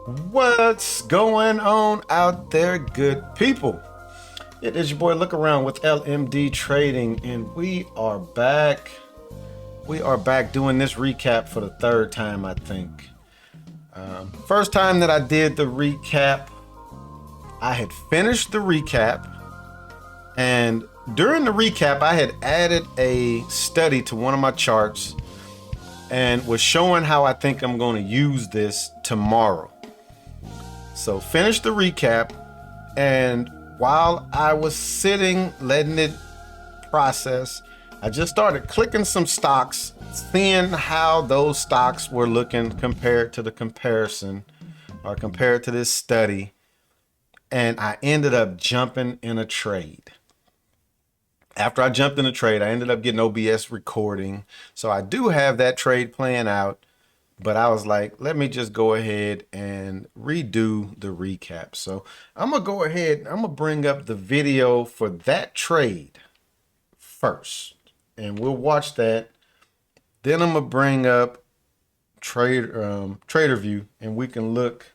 What's going on out there, good people? It is your boy Look Around with LMD Trading, and we are back. We are back doing this recap for the third time, I think. First time that I did the recap, I had finished the recap, and during the recap, I had added a study to one of my charts and was showing how I think I'm going to use this tomorrow. So finished the recap, and while I was sitting letting it process, I just started clicking some stocks, seeing how those stocks were looking compared to the comparison or compared to this study, and I ended up jumping in a trade. After I jumped in a trade, I ended up getting OBS recording, so I do have that trade playing out. But I was like, let me just go ahead and redo the recap. So I'm going to go ahead, I'm going to bring up the video for that trade first. And we'll watch that. Then I'm going to bring up TRADERVUE, and we can look.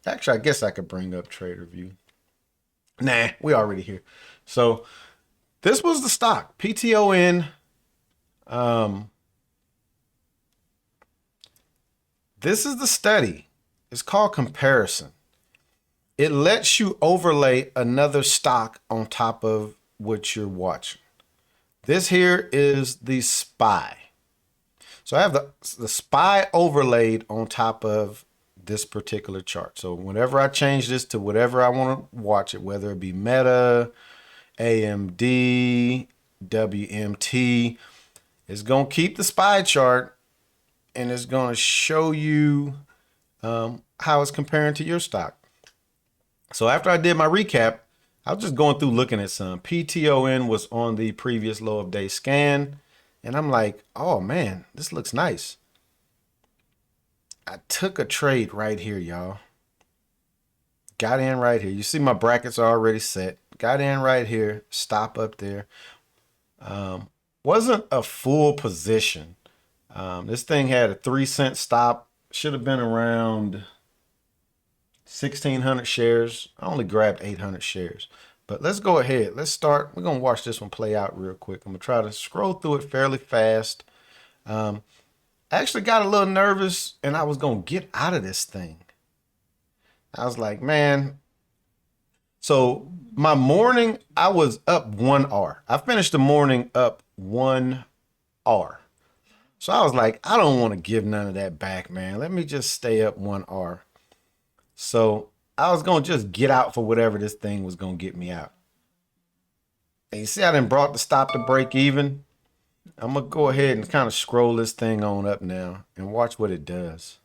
Actually, I guess I could bring up TRADERVUE. Nah, we already here. So this was the stock, PTON. This is the study. It's called comparison. It lets you overlay another stock on top of what you're watching. This here is the SPY. So I have the SPY overlaid on top of this particular chart. So whenever I change this to whatever I want to watch it, whether it be Meta, AMD, WMT, it's going to keep the SPY chart, and it's going to show you how it's comparing to your stock. So after I did my recap, I was just going through looking at some. PTON was on the previous low of day scan, and I'm like, oh man, this looks nice. I took a trade right here, y'all. Got in right here. You see my brackets are already set. Got in right here, stop up there. Wasn't a full position. This thing had a 3-cent stop. Should have been around 1,600 shares. I only grabbed 800 shares. But let's go ahead. Let's start. We're going to watch this one play out real quick. I'm going to try to scroll through it fairly fast. I actually got a little nervous, and I was going to get out of this thing. I was like, man. So my morning, I was up 1R. I finished the morning up 1R. So I was like, I don't want to give none of that back, man. Let me just stay up 1R. So I was going to just get out for whatever this thing was going to get me out. And you see, I done brought the stop to break even. I'm going to go ahead and kind of scroll this thing on up now and watch what it does.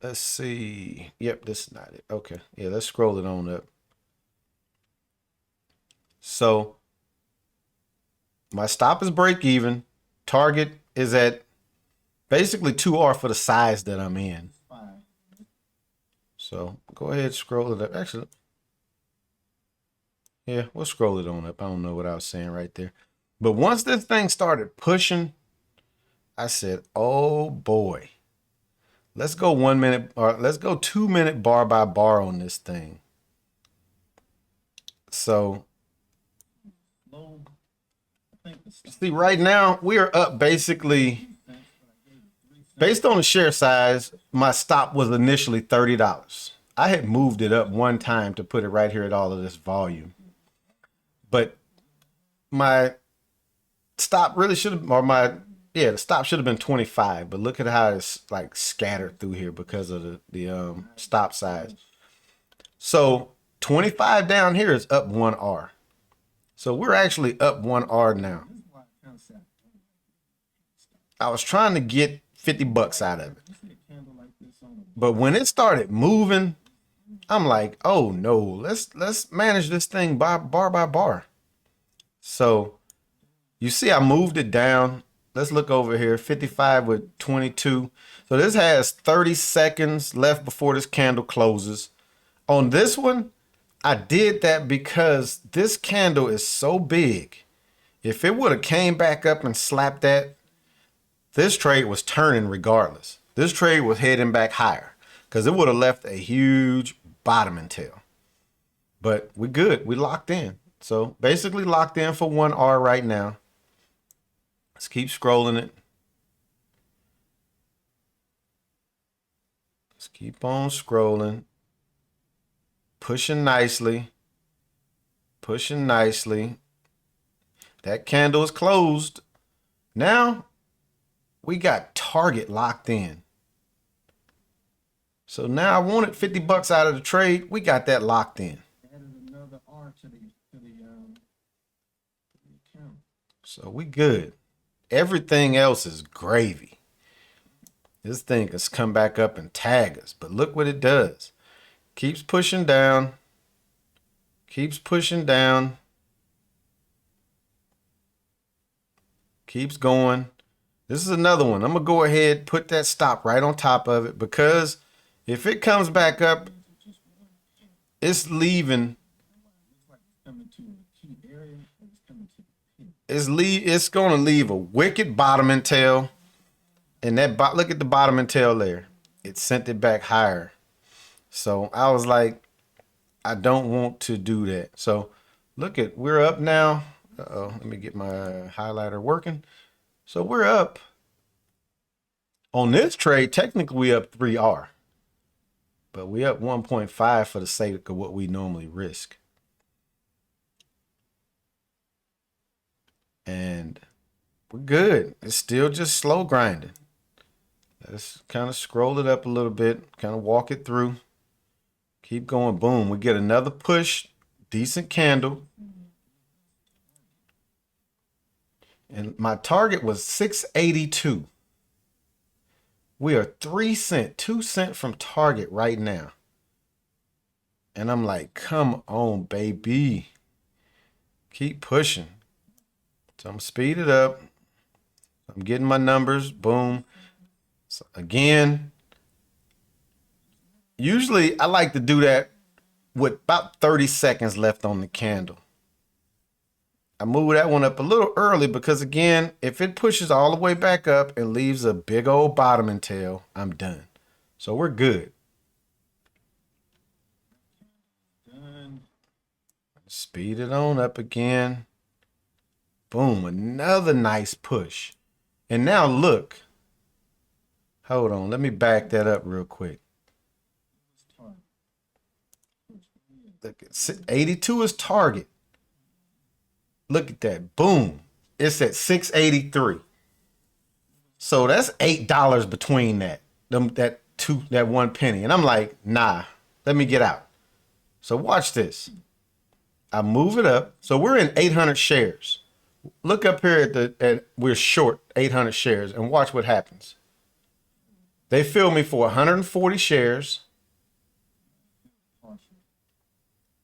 Let's see. Yep, this is not it. Okay. Yeah, let's scroll it on up. So my stop is break even. Target is at basically 2R for the size that I'm in. So go ahead, scroll it up. Actually, yeah, we'll scroll it on up. I don't know what I was saying right there. But once this thing started pushing, I said, oh boy, let's go 1 minute, or let's go 2 minute bar by bar on this thing. So see, right now we are up basically, based on the share size, my stop was initially $30. I had moved it up one time to put it right here at all of this volume. But my stop really should have, or the stop should have been 25. But look at how it's like scattered through here because of the stop size. So 25 down here is up 1R. So we're actually up 1R now. I was trying to get 50 bucks out of it. But when it started moving, I'm like, oh no, let's manage this thing bar by bar. So you see I moved it down. Let's look over here, 55 with 22. So this has 30 seconds left before this candle closes. On this one, I did that because this candle is so big. If it would have came back up and slapped that, this trade was turning regardless. this trade was heading back higher because it would have left a huge bottoming tail. But we're good. We locked in. So basically locked in for 1R right now. Let's keep scrolling it. Let's keep on scrolling. Pushing nicely. Pushing nicely. That candle is closed. Now we got target locked in. So now I wanted 50 bucks out of the trade. We got that locked in. So we good. Everything else is gravy. This thing has come back up and tag us. But look what it does. Keeps pushing down. Keeps pushing down. Keeps going. This is another one. I'm going to go ahead, put that stop right on top of it, because if it comes back up, it's going to leave a wicked bottoming tail. And that look at the bottoming tail there. It sent it back higher. So I was like, I don't want to do that. So look at, we're up now. Uh-oh, let me get my highlighter working. So we're up. On this trade, technically we up 3R. But we up 1.5 for the sake of what we normally risk. And we're good. It's still just slow grinding. Let's kind of scroll it up a little bit, kind of walk it through. Keep going. Boom. We get another push. Decent candle. And my target was 682. We are 3 cents, 2 cents from target right now. And I'm like, come on, baby. Keep pushing. So I'm going to speed it up. I'm getting my numbers. Boom. So again, usually I like to do that with about 30 seconds left on the candle. I move that one up a little early because, again, if it pushes all the way back up and leaves a big old bottoming tail, I'm done. So we're good. Speed it on up again. Boom, another nice push. And now look. Hold on, let me back that up real quick. Look, 82 is target. Look at that. Boom. It's at 683. So that's $8 between that. That 1 penny. And I'm like, nah, let me get out. So watch this. I move it up. So we're in 800 shares. Look up here at we're short 800 shares and watch what happens. They fill me for 140 shares.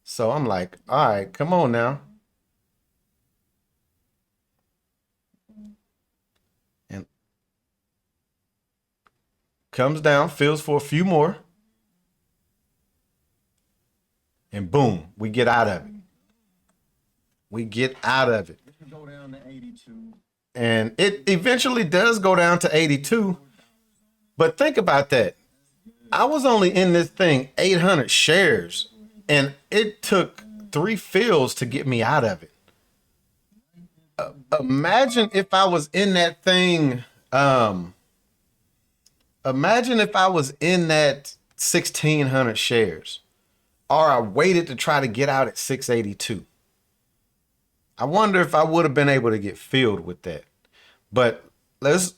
So I'm like, all right, come on now. And comes down, fills for a few more. And boom, we get out of it. We get out of it. It can go down to 82. And it eventually does go down to 82. But think about that. I was only in this thing 800 shares, and it took 3 fills to get me out of it. Imagine if I was in that thing. Imagine if I was in that 1,600 shares, or I waited to try to get out at 682. I wonder if I would have been able to get filled with that. But let's.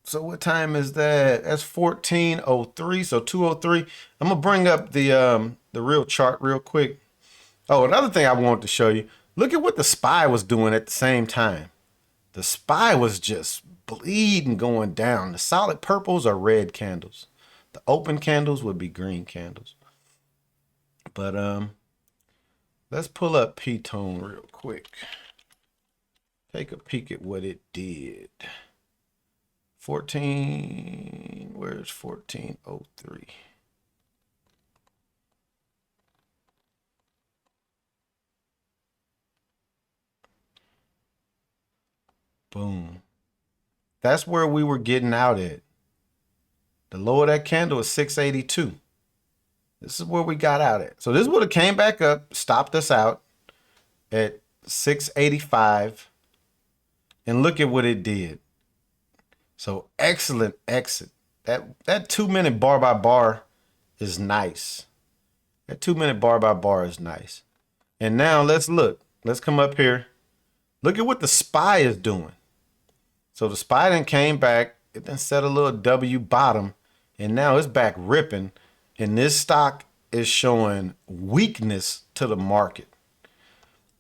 So what time is that? That's 14:03. So 2:03. I'm gonna bring up the real chart real quick. Oh, another thing I wanted to show you. Look at what the SPY was doing at the same time. The SPY was just bleeding going down. The solid purples are red candles. The open candles would be green candles. But let's pull up P-Tone real quick. Take a peek at what it did. 14, where's 1403? Boom. That's where we were getting out at. The low of that candle is 682. This is where we got out at. So this would have came back up, stopped us out at 685. And look at what it did. So excellent exit. That 2 minute bar by bar is nice. That 2 minute bar by bar is nice. And now let's look. Let's come up here. Look at what the SPY is doing. So the SPY then came back. It then set a little W bottom. And now it's back ripping. And this stock is showing weakness to the market.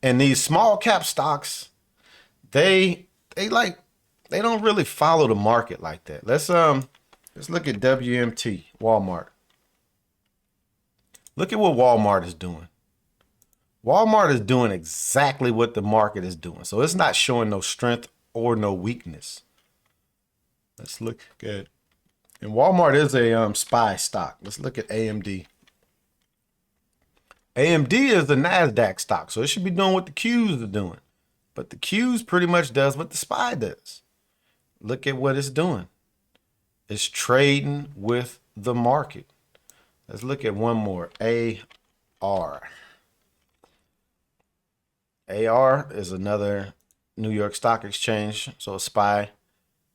And these small cap stocks, they don't really follow the market like that. Let's look at WMT, Walmart. Look at what Walmart is doing. Walmart is doing exactly what the market is doing. So it's not showing no strength or no weakness. Let's look at, and Walmart is a SPY stock. Let's look at AMD. AMD is the NASDAQ stock, so it should be doing what the Qs are doing. But the Qs pretty much does what the SPY does. Look at what it's doing. It's trading with the market. Let's look at one more. AR. AR is another New York Stock Exchange, so a SPY.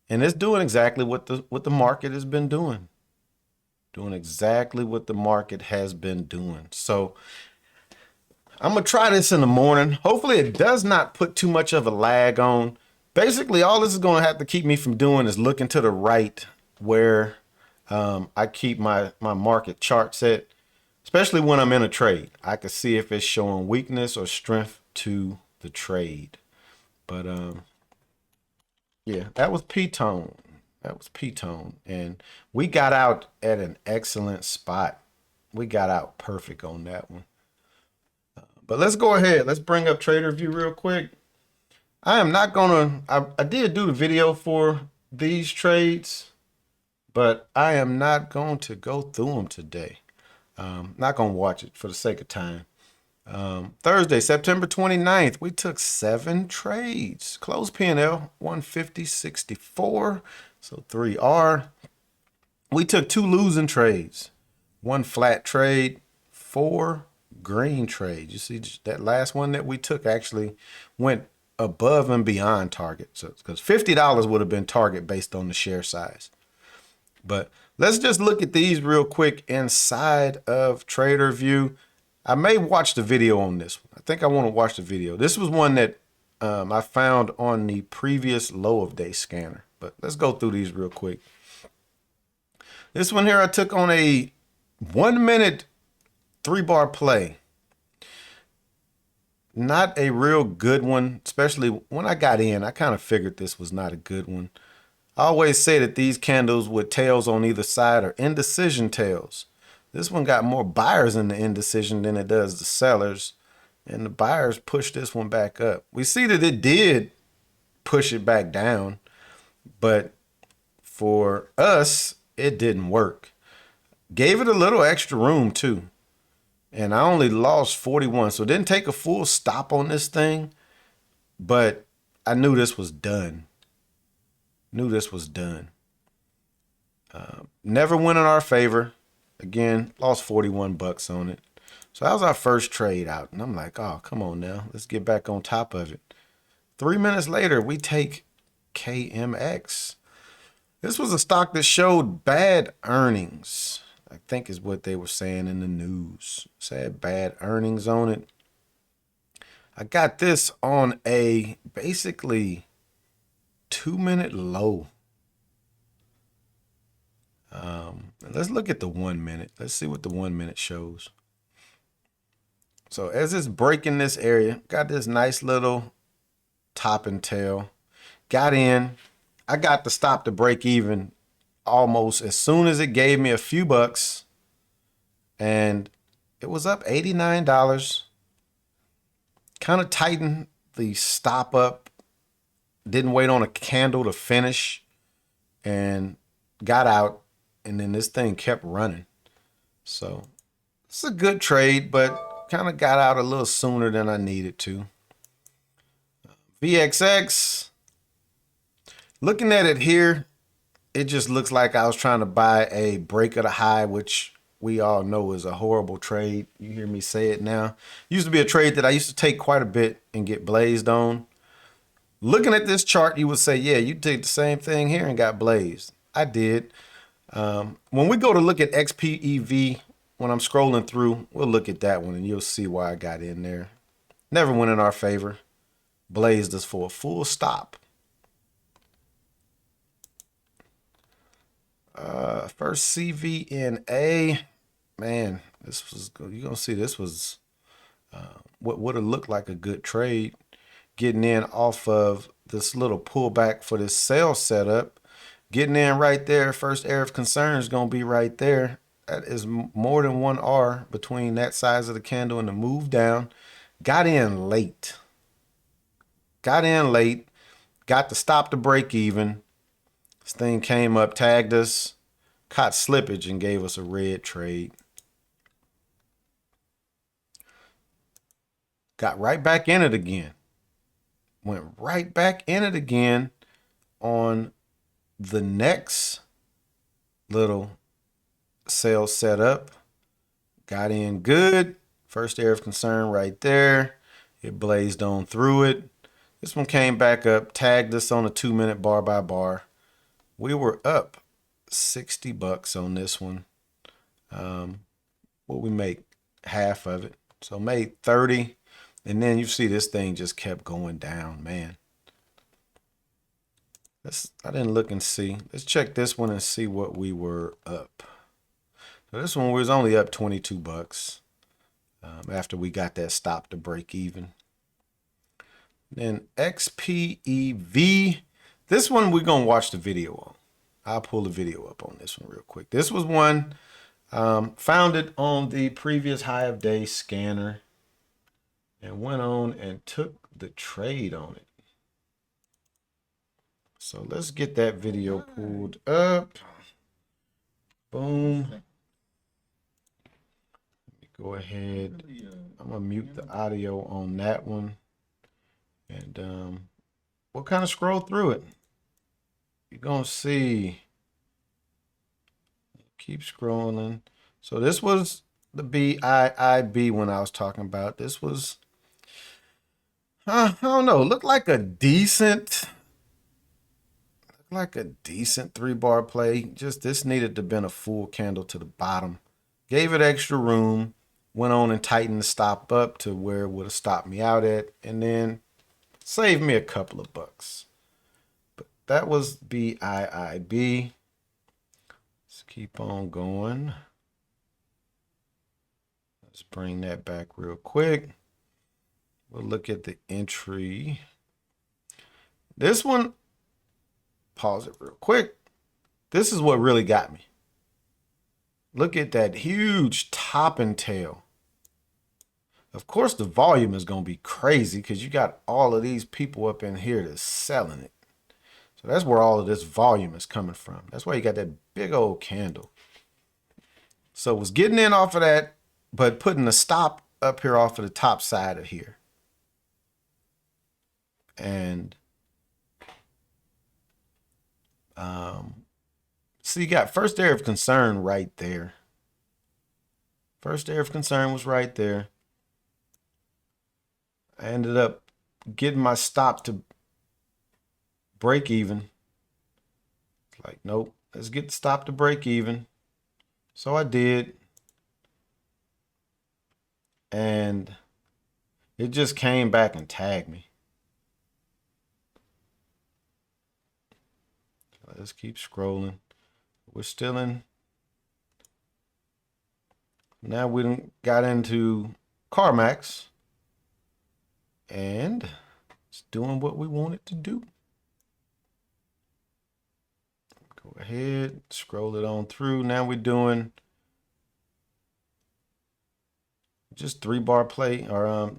And it's doing exactly what the market has been doing. Doing exactly what the market has been doing. So I'm going to try this in the morning. Hopefully it does not put too much of a lag on. Basically, all this is going to have to keep me from doing is looking to the right where I keep my market chart set, especially when I'm in a trade. I can see if it's showing weakness or strength to the trade. But yeah, that was P-Tone. That was P-Tone. And we got out at an excellent spot. We got out perfect on that one. But let's go ahead. Let's bring up TRADERVUE real quick. I am not going to, I did do the video for these trades, but I am not going to go through them today. Not going to watch it for the sake of time. Thursday, September 29th, we took 7 trades. Close P&L, 150.64. So 3R. We took 2 losing trades. 1 flat trade, 4 green trades. You see that last one that we took actually went above and beyond target. So because $50 would have been target based on the share size. But let's just look at these real quick inside of TRADERVUE. I may watch the video on this one. I think I want to watch the video. This was one that I found on the previous low of day scanner. But let's go through these real quick. This one here I took on a 1 minute 3-bar play. Not a real good one, especially when I got in. I kind of figured this was not a good one. I always say that these candles with tails on either side are indecision tails. This one got more buyers in the indecision than it does the sellers. And the buyers pushed this one back up. We see that it did push it back down. But for us, it didn't work. Gave it a little extra room too. And I only lost 41. So it didn't take a full stop on this thing. But I knew this was done. Never went in our favor. Again, lost 41 bucks on it. So that was our first trade out. And I'm like, oh, come on now. Let's get back on top of it. 3 minutes later, we take KMX. This was a stock that showed bad earnings. I think is what they were saying in the news. Said bad earnings on it. I got this on a basically 2 minute low. Let's look at the 1 minute. Let's see what the 1 minute shows. So as it's breaking this area, got this nice little top and tail. Got in. I got the stop to break even almost as soon as it gave me a few bucks. And it was up $89. Kind of tightened the stop up. Didn't wait on a candle to finish. And got out. And then this thing kept running. So it's a good trade, but kind of got out a little sooner than I needed to. VXX. Looking at it here, it just looks like I was trying to buy a break of the high, which we all know is a horrible trade. You hear me say it now. Used to be a trade that I used to take quite a bit and get blazed on. Looking at this chart, you would say, yeah, you did the same thing here and got blazed. I did. When we go to look at XPEV, when I'm scrolling through, we'll look at that one and you'll see why I got in there. Never went in our favor. Blazed us for a full stop. First CVNA, man, this was, you're gonna see this was what would have looked like a good trade, getting in off of this little pullback for this sell setup, getting in right there. First area of concern is gonna be right there. That is more than 1 R between that size of the candle and the move down. Got in late. Got to stop the break even. This thing came up, tagged us, caught slippage, and gave us a red trade. Got right back in it again. Went right back in it again on the next little sale setup. Got in good. First area of concern right there. It blazed on through it. This one came back up, tagged us on a 2-minute bar by bar. We were up 60 bucks on this one. What we make? Half of it. So made 30. And then you see this thing just kept going down, man. I didn't look and see. Let's check this one and see what we were up. So this one was only up 22 bucks after we got that stop to break even. Then XPEV. This one we're going to watch the video on. I'll pull the video up on this one real quick. This was one founded on the previous high of day scanner and went on and took the trade on it. So let's get that video pulled up. Boom. Let me go ahead. I'm going to mute the audio on that one. And we'll kind of scroll through it. You're going to see. Keep scrolling. So this was the BIIB when I was talking about. This was, I don't know, looked like a decent 3-bar play. Just this needed to have been a full candle to the bottom. Gave it extra room. Went on and tightened the stop up to where it would have stopped me out at. And then saved me a couple of bucks. But that was BIIB. Let's keep on going. Let's bring that back real quick. We'll look at the entry. This one, pause it real quick. This is what really got me. Look at that huge top and tail. Of course, the volume is going to be crazy because you got all of these people up in here that's selling it. So that's where all of this volume is coming from. That's why you got that big old candle. So it was getting in off of that, but putting a stop up here off of the top side of here. And so you got first area of concern right there. First area of concern was right there. I ended up getting my stop to break even. It's like, nope, let's get the stop to break even. So I did. And it just came back and tagged me. Let's keep scrolling. We're still in. Now we done got into CarMax. And it's doing what we want it to do. Go ahead, scroll it on through. Now we're doing just 3-bar play or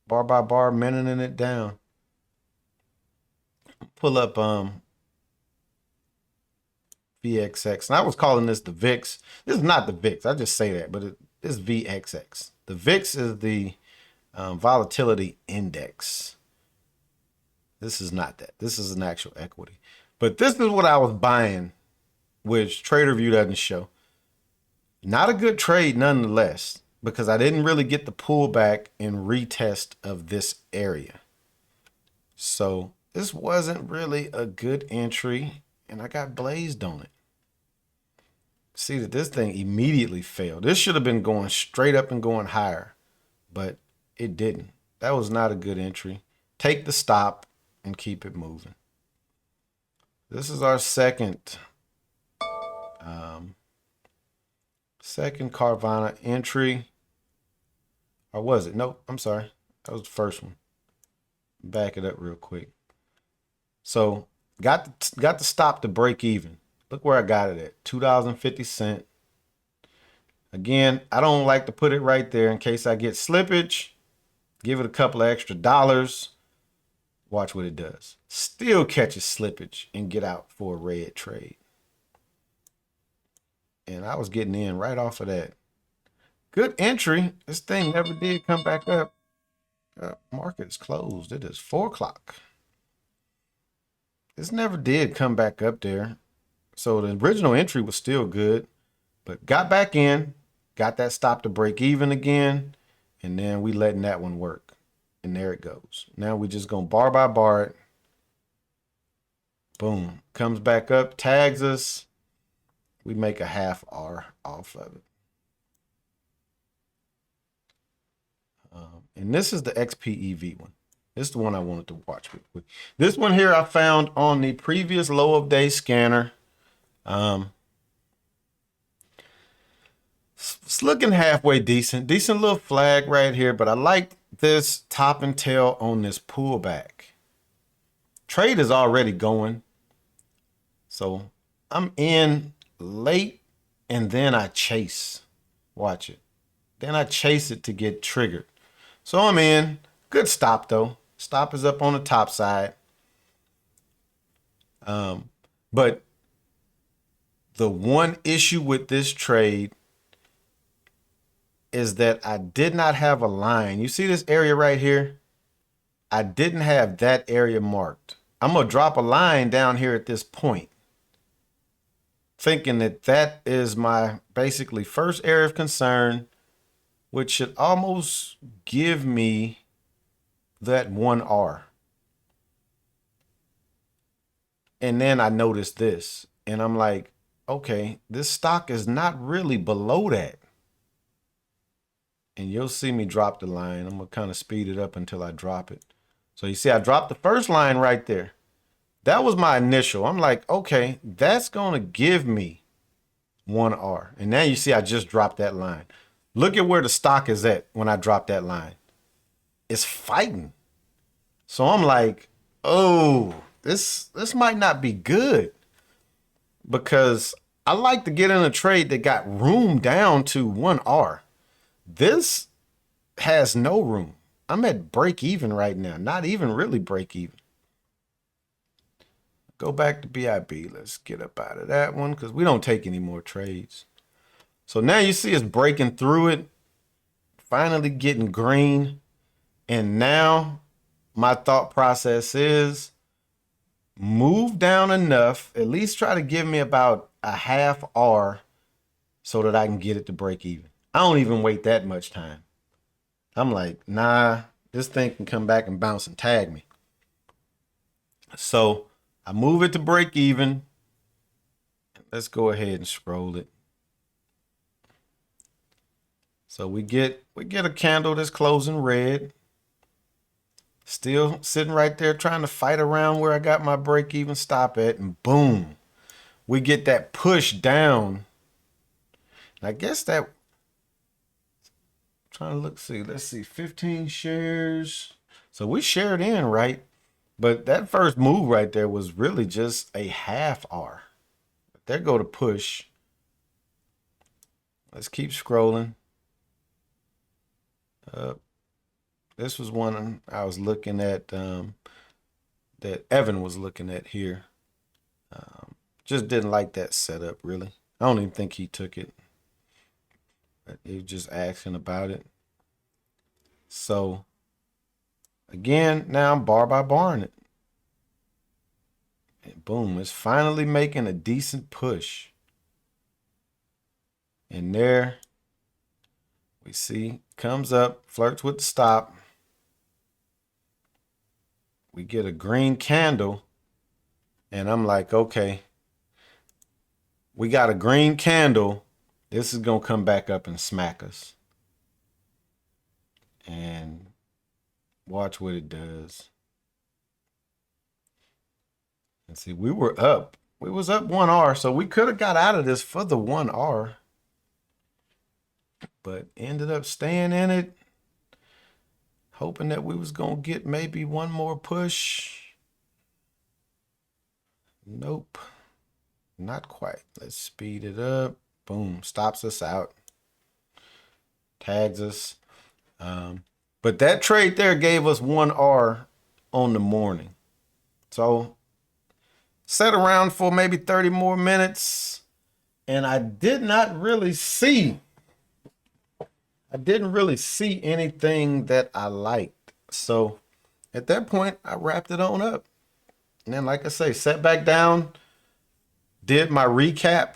bar by bar, minuting it down. Pull up VXX. And I was calling this the VIX. This is not the VIX. I just say that, but it is VXX. The VIX is the volatility index. This is not that. This is an actual equity. But this is what I was buying, which TraderVue doesn't show. Not a good trade nonetheless, because I didn't really get the pullback and retest of this area. So this wasn't really a good entry, and I got blazed on it. See that this thing immediately failed. This should have been going straight up and going higher, but it didn't. That was not a good entry. Take the stop and keep it moving. This is our second Carvana entry. Or was it? Nope, I'm sorry. That was the first one. Back it up real quick. So got the stop to break even. Look where I got it at, $2.50. Again, I don't like to put it right there in case I get slippage. Give it a couple of extra dollars. Watch what it does. Still catches slippage and get out for a red trade. And I was getting in right off of that. Good entry. This thing never did come back up. Market is closed. It is 4 o'clock. This never did come back up there. So the original entry was still good, but got back in, got that stop to break even again, and then we letting that one work. And there it goes. Now we just gonna bar by bar it. Boom. Comes back up, tags us. We make a half R off of it. And this is the XPEV one. This is the one I wanted to watch with. This one here I found on the previous low of day scanner. It's looking halfway decent. Decent little flag right here, but I like this top and tail on this pullback. Trade is already going. So I'm in late and then I chase. Watch it. Then I chase it to get triggered. So I'm in. Good stop though. Stop is up on the top side. But the one issue with this trade is that I did not have a line. You see this area right here? I didn't have that area marked. I'm going to drop a line down here at this point, thinking that that is my basically first area of concern, which should almost give me that 1R. And then I noticed this and I'm like, okay, this stock is not really below that. And you'll see me drop the line. I'm gonna kind of speed it up until I drop it. So you see, I dropped the first line right there. That was my initial. I'm like, okay, that's gonna give me 1R. And now you see, I just dropped that line. Look at where the stock is at when I drop that line. It's fighting. So I'm like, oh, this might not be good, because I like to get in a trade that got room down to 1R. This has no room. I'm at break even right now. Not even really break even. Go back to BIB. Let's get up out of that one because we don't take any more trades. So now you see us breaking through it, finally getting green. And now my thought process is move down enough, at least try to give me about a half R so that I can get it to break even. I don't even wait that much time. I'm like, nah, this thing can come back and bounce and tag me. So I move it to break even. Let's go ahead and scroll it. So we get a candle that's closing red. Still sitting right there trying to fight around where I got my break even stop at, and boom, we get that push down. And I guess that, trying to look, let's see, 15 shares. So we shared in, right? But that first move right there was really just a half R. There go to push. Let's keep scrolling. This was one I was looking at, that Evan was looking at here. Just didn't like that setup, really. I don't even think he took it. He was just asking about it. So again, now I'm bar by barring it. And boom, it's finally making a decent push. And there we see, comes up, flirts with the stop. We get a green candle. And I'm like, okay, we got a green candle. This is going to come back up and smack us. And watch what it does. And see, we were up. We was up 1R, so we could have got out of this for the 1R. But ended up staying in it. Hoping that we was going to get maybe one more push. Nope. Not quite. Let's speed it up. Boom. Stops us out. Tags us. But that trade there gave us 1R on the morning. So sat around for maybe 30 more minutes. And I didn't really see anything that I liked. So at that point, I wrapped it on up. And then, like I say, sat back down, did my recap.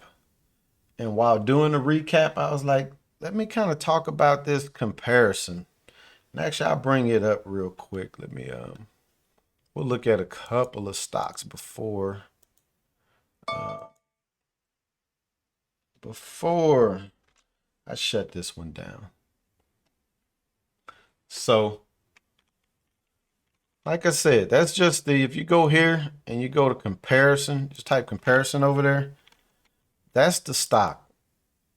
And while doing the recap, I was like, let me kind of talk about this comparison. And actually, I'll bring it up real quick. Let me, we'll look at a couple of stocks before I shut this one down. So, like I said, that's just the, if you go here and you go to comparison, just type comparison over there, that's the stock.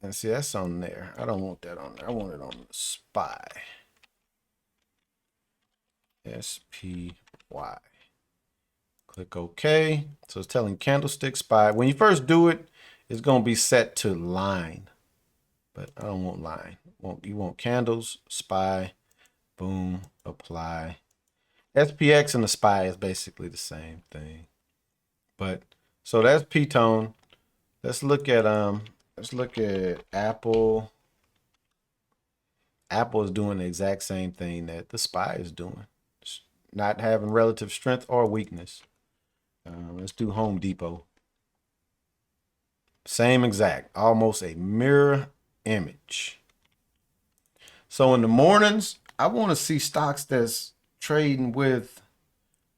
And see, that's on there. I don't want that on there. I want it on the SPY. SPY. Click OK. So it's telling candlestick SPY. When you first do it, it's going to be set to line. But I don't want line. You want candles, SPY, boom, apply. SPX and the SPY is basically the same thing. But so that's P-tone. Let's look at Apple. Apple is doing the exact same thing that the SPY is doing. It's not having relative strength or weakness. Let's do Home Depot. Same exact, almost a mirror image. So in the mornings, I want to see stocks that's trading with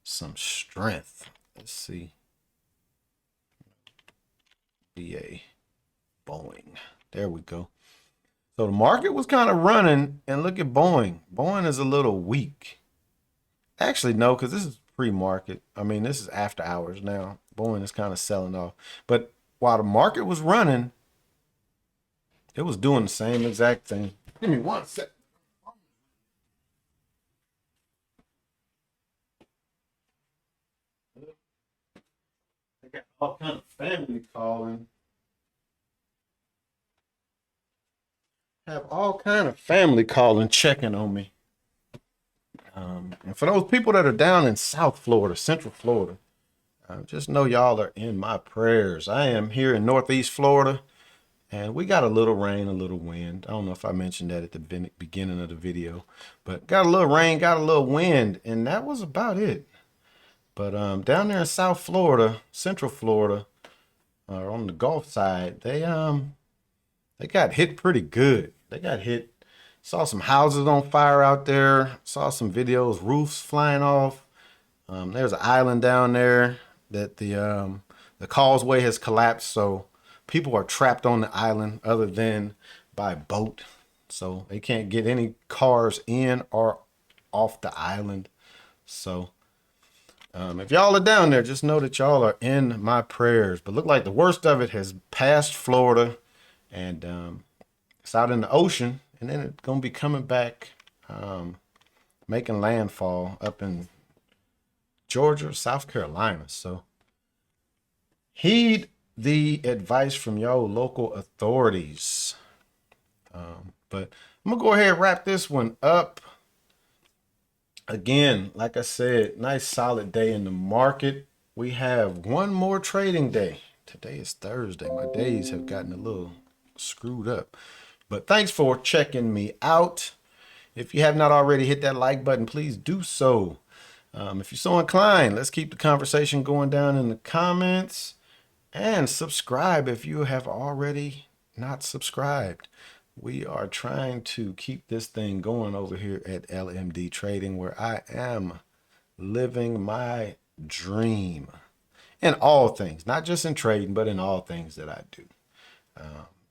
some strength. Let's see. BA, Boeing. There we go. So the market was kind of running, and look at Boeing. Boeing is a little weak. Actually, no, because this is pre-market. I mean, this is after hours now. Boeing is kind of selling off. But while the market was running, it was doing the same exact thing. Give me one sec. I got all kind of family calling. Have all kind of family calling, checking on me. And for those people that are down in South Florida, Central Florida, just know y'all are in my prayers. I am here in Northeast Florida, and we got a little rain, a little wind. I don't know if I mentioned that at the beginning of the video, but got a little rain, got a little wind, and that was about it. But down there in South Florida, Central Florida, on the Gulf side, they got hit pretty good. They got hit. Saw some houses on fire out there. Saw some videos, roofs flying off. There's an island down there that the causeway has collapsed, so people are trapped on the island other than by boat. So they can't get any cars in or off the island. So if y'all are down there, just know that y'all are in my prayers. But look like the worst of it has passed Florida, and it's out in the ocean, and then it's gonna be coming back, making landfall up in Georgia, South Carolina. So heed the advice from your local authorities. But I'm gonna go ahead and wrap this one up. Again, like I said, nice solid day in the market. We have one more trading day. Today is Thursday. My days have gotten a little screwed up. But thanks for checking me out. If you have not already hit that like button, please do so. If you're so inclined, let's keep the conversation going down in the comments, and subscribe if you have already not subscribed. We are trying to keep this thing going over here at LMD Trading, where I am living my dream in all things, not just in trading, but in all things that I do.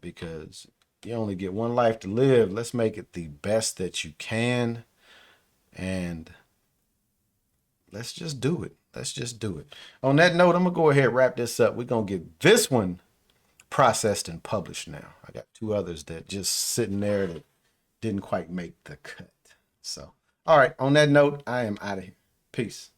Because you only get one life to live. Let's make it the best that you can. And let's just do it. Let's just do it. On that note, I'm going to go ahead and wrap this up. We're going to get this one processed and published now. I got two others that just sitting there that didn't quite make the cut. So, all right. On that note, I am out of here. Peace.